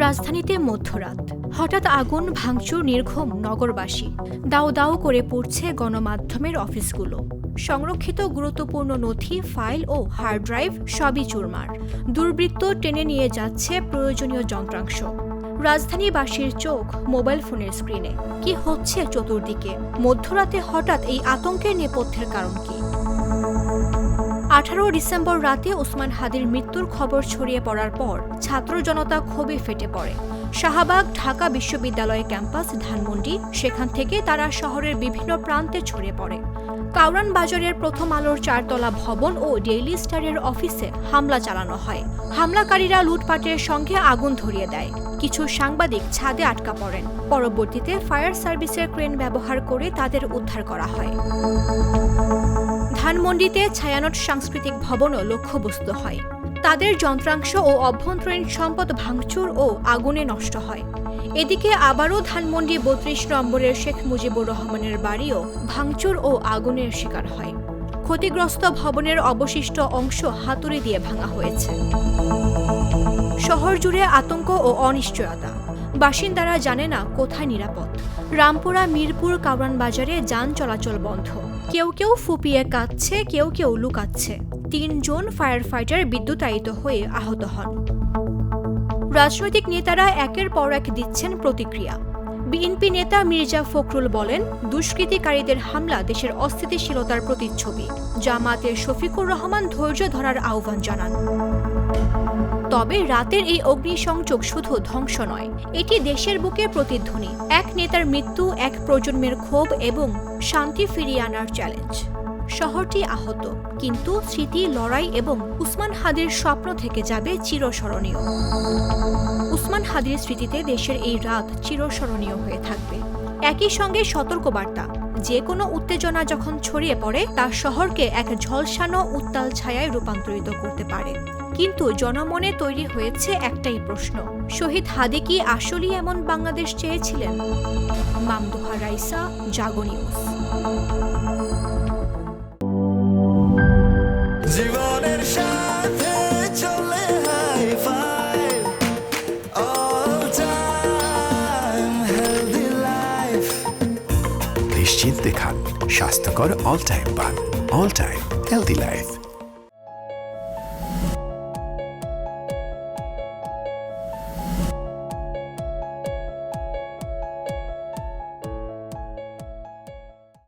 রাজধানীতে মধ্যরাত হঠাৎ আগুন, ভাঙচুর, নির্ঘুম নগরবাসী। দাউ দাউ করে পড়ছে গণমাধ্যমের অফিসগুলো। সংরক্ষিত গুরুত্বপূর্ণ নথি, ফাইল ও হার্ড ড্রাইভ সবই চুরমার। দুর্বৃত্ত টেনে নিয়ে যাচ্ছে প্রয়োজনীয় যন্ত্রাংশ। রাজধানীবাসীর চোখ মোবাইল ফোনের স্ক্রিনে। কি হচ্ছে চতুর্দিকে? মধ্যরাতে হঠাৎ এই আতঙ্কের নেপথ্যের কারণ কি? 18 ডিসেম্বর রাতে ওসমান হাদির মৃত্যুর খবর ছড়িয়ে পড়ার পর ছাত্র জনতা ক্ষোভে ফেটে পড়ে। শাহবাগ, ঢাকা বিশ্ববিদ্যালয় ক্যাম্পাস, ধানমন্ডি, সেখান থেকে তারা শহরের বিভিন্ন প্রান্তে ছড়িয়ে পড়ে। কাউরান বাজারের প্রথম আলোর 4 তলা ভবন ও ডেইলি স্টারের অফিসে হামলা চালানো হয়। হামলাকারীরা লুটপাটের সঙ্গে আগুন ধরিয়ে দেয়। কিছু সাংবাদিক ছাদে আটকা পড়েন। পরবর্তীতে ফায়ার সার্ভিসের ক্রেন ব্যবহার করে তাদের উদ্ধার করা হয়। ধানমন্ডিতে ছায়ানট সাংস্কৃতিক ভবনও লক্ষ্যবস্তু হয়। তাদের যন্ত্রাংশ ও অভ্যন্তরীণ সম্পদ ভাঙচুর ও আগুনে নষ্ট হয়। এদিকে আবারও ধানমন্ডি 32 নম্বরের শেখ মুজিবুর রহমানের বাড়িও ভাঙচুর ও আগুনের শিকার হয়। ক্ষতিগ্রস্ত ভবনের অবশিষ্ট অংশ হাতুড়ি দিয়ে ভাঙা হয়েছে। শহর জুড়ে আতঙ্ক ও অনিশ্চয়তা। বাসিন্দারা জানে না কোথায় নিরাপদ। রামপুরা, মিরপুর, কাউরান বাজারে যান চলাচল বন্ধ। কেউ কেউ ফুপিয়ে কাঁদছে, কেউ কেউ লুকাচ্ছে। 3 জন ফায়ার ফাইটার বিদ্যুতায়িত হয়ে আহত হন। রাজনৈতিক নেতারা একের পর এক দিচ্ছেন প্রতিক্রিয়া। বিএনপি নেতা মির্জা ফখরুল বলেন, দুষ্কৃতিকারীদের হামলা দেশের অস্থিতিশীলতার প্রতিচ্ছবি। জামাতের শফিকুর রহমান ধৈর্য ধরার আহ্বান জানান। তবে রাতের এই অগ্নিসংযোগ শুধু ধ্বংস নয়, এটি দেশের বুকে প্রতিধ্বনি। এক নেতার মৃত্যু, এক প্রজন্মের ক্ষোভ এবং শান্তি ফিরিয়ে আনার চ্যালেঞ্জ। শহরটি আহত, কিন্তু স্মৃতি, লড়াই এবং উসমান হাদির স্বপ্ন থেকে যাবে চিরস্মরণীয়। উসমান হাদির স্মৃতিতে দেশের এই রাত চিরস্মরণীয় হয়ে থাকবে। একই সঙ্গে সতর্কবার্তা, যে কোনো উত্তেজনা যখন ছড়িয়ে পড়ে তা শহরকে এক ঝলসানো উত্তাল ছায়ায় রূপান্তরিত করতে পারে। কিন্তু জনমনে তৈরি হয়েছে একটাই প্রশ্ন, শহীদ হাদি কি আসলেই এমন বাংলাদেশ চেয়েছিলেন? মামদুহা রাইসা, জাগো নিউজ। জীবনের সাথে চলে hi-fi, all time healthy life. নিশ্চিন্তে খান স্বাস্থ্যকর অল টাইম পান। All time healthy life.